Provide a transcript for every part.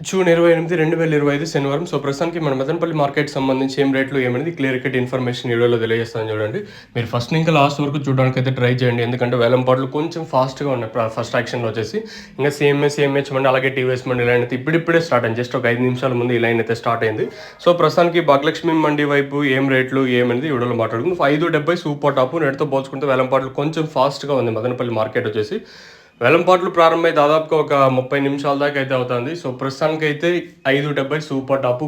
June 28, 2025 శనివారం. So, ప్రస్తుతానికి మన మదనపల్లి మార్కెట్‌కి సంబంధించి ఏం రేట్లు ఏమనేది క్లియర్ కట్ ఇన్ఫర్మేషన్ ఈ వీడియోలో తెలియజేస్తాను చూడండి. మీరు ఫస్ట్ నుంచి లాస్ట్ వరకు చూడడానికైతే ట్రై చేయండి. ఎందుకంటే వేలంపాట్లు కొంచెం ఫాస్ట్‌గా ఉన్నాయి. ఫస్ట్ యాక్షన్‌లో వచ్చేసి ఇంకా సీఎంహెచ్ మండి అలాగే టీవీఎస్ మండి లైన్ అయితే ఇప్పుడిప్పుడే స్టార్ట్ అయింది. జస్ట్ ఒక 5 నిమిషాల ముందు ఈ లైన్ అయితే స్టార్ట్ అయింది. సో, ప్రస్తుతానికి భాగ్యలక్ష్మి మండి వైపు ఏం రేట్లు ఏమనేది ఈ వీడియోలో మాట్లాడుకుందాం. 5.70 సూపర్ టాప్. నేటితో పోల్చుకుంటే వేలంపాట్లు కొంచెం ఫాస్ట్‌గా ఉంది మదనపల్లి మార్కెట్ వచ్చేసి. వేలంపాట్లు ప్రారంభమై దాదాపుగా ఒక 30 నిమిషాల దాకా అయితే అవుతుంది. సో, ప్రస్తుతానికైతే 5.70 సూపర్ టాప్.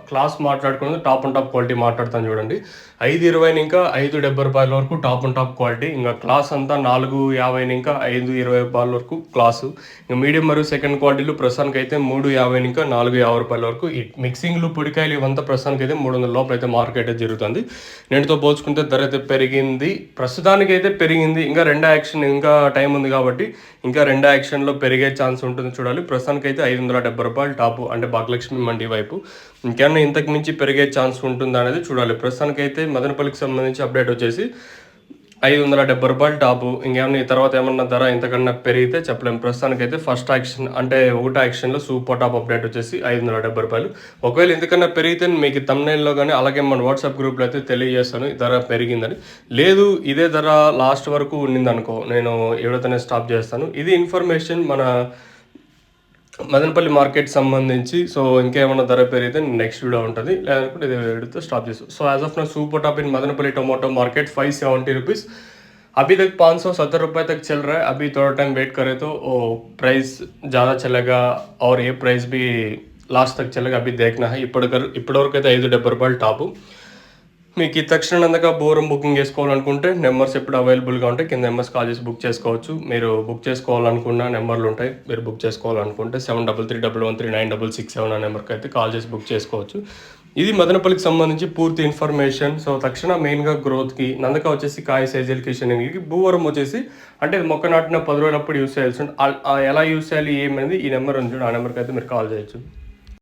క్లాస్ మాట్లాడుకున్నది టాప్ అండ్ టాప్ క్వాలిటీ మాట్లాడతాను చూడండి. 5.20 ఇంకా రూ. 5.70 వరకు టాప్ అండ్ టాప్ క్వాలిటీ. ఇంకా క్లాస్ అంతా 4.50 ఇంకా రూ. 5.20 వరకు క్లాసు. ఇంకా మీడియం మరియు సెకండ్ క్వాలిటీలు ప్రస్తుతానికైతే 3.50 ఇంకా రూ. 4.50 వరకు. ఈ మిక్సింగ్లు పొడికాయలు ఇవంతా ప్రస్తుతానికైతే 300 లోపల అయితే మార్కెట్ అయితే జరుగుతుంది. నేటితో పోల్చుకుంటే ధర అయితే పెరిగింది. ప్రస్తుతానికైతే పెరిగింది. ఇంకా రెండో యాక్షన్ ఇంకా టైం ఉంది కాబట్టి ఇంకా రెండో యాక్షన్లో పెరిగే ఛాన్స్ ఉంటుంది చూడాలి. ప్రస్తుతానికైతే రూ. 570 టాపు అంటే భాగ్యలక్ష్మి మండి వైపు. ఇంకేమన్నా ఇంతకు మించి పెరిగే ఛాన్స్ ఉంటుందా అనేది చూడాలి. ప్రస్తుతానికైతే మదనపల్లికి సంబంధించి అప్డేట్ వచ్చేసి రూ. 570 టాపు. ఇంకేమన్నా ఈ తర్వాత ఏమన్నా ధర ఇంతకన్నా పెరిగితే చెప్పలేము. ప్రస్తుతానికైతే ఫస్ట్ యాక్షన్ అంటే ఒకటో యాక్షన్లో సూపర్ టాప్ అప్డేట్ వచ్చేసి రూ. 570. ఒకవేళ ఇంతకన్నా పెరిగితే మీకు తమ్నైల్లో కానీ అలాగే మన వాట్సాప్ గ్రూప్లో అయితే తెలియజేస్తాను ఈ ధర పెరిగిందని. లేదు ఇదే ధర లాస్ట్ వరకు ఉండిందనుకో నేను ఎవరితోనే స్టాప్ చేస్తాను. ఇది ఇన్ఫర్మేషన్ మన మదనపల్లి మార్కెట్ సంబంధించి. సో, ఇంకేమైనా ధర పెరిగితే నెక్స్ట్ వీడియో ఉంటుంది. లేదనుకుంటే ఇదే వీడియోతో స్టాప్ చేస్తాం. So, as of now super top in Madanapalle tomato market 570 rupees. अभी तक 570 रुपये तक चल रहा है. अभी थोड़ा टाइम वेट करें तो वो प्राइस ज़्यादा चलेगा और ये प्राइस भी लास्ट तक चलेगा. अभी देखना है. ఇప్పటివరకు అయితే రూ. 570 టాపు. మీకు ఈ తక్షణంగా బోరం బుకింగ్ చేసుకోవాలనుకుంటే నెంబర్స్ ఎప్పుడు అవైలబుల్గా ఉంటాయి. కింద నెంబర్స్ కాల్ చేసి బుక్ చేసుకోవచ్చు. మీరు బుక్ చేసుకోవాలనుకున్న నెంబర్లు ఉంటాయి. మీరు బుక్ చేసుకోవాలనుకుంటే 7331139667 ఆ నెంబర్కి అయితే కాల్ చేసి బుక్ చేసుకోవచ్చు. ఇది మదనపల్లికి సంబంధించి పూర్తి ఇన్ఫర్మేషన్. సో, తక్షణ మెయిన్గా గ్రోత్కి, నందక వచ్చేసి కాయ సైజులకి, శనగకి, భూవరం వచ్చేసి అంటే మొక్క నాటిన 10 రోజులప్పుడు యూస్ చేయాల్సి ఉంటుంది. ఎలా యూస్ చేయాలి ఏమనేది ఈ నెంబర్ ఉంది చూడండి. ఆ నెంబర్కి అయితే మీరు కాల్ చేయొచ్చు.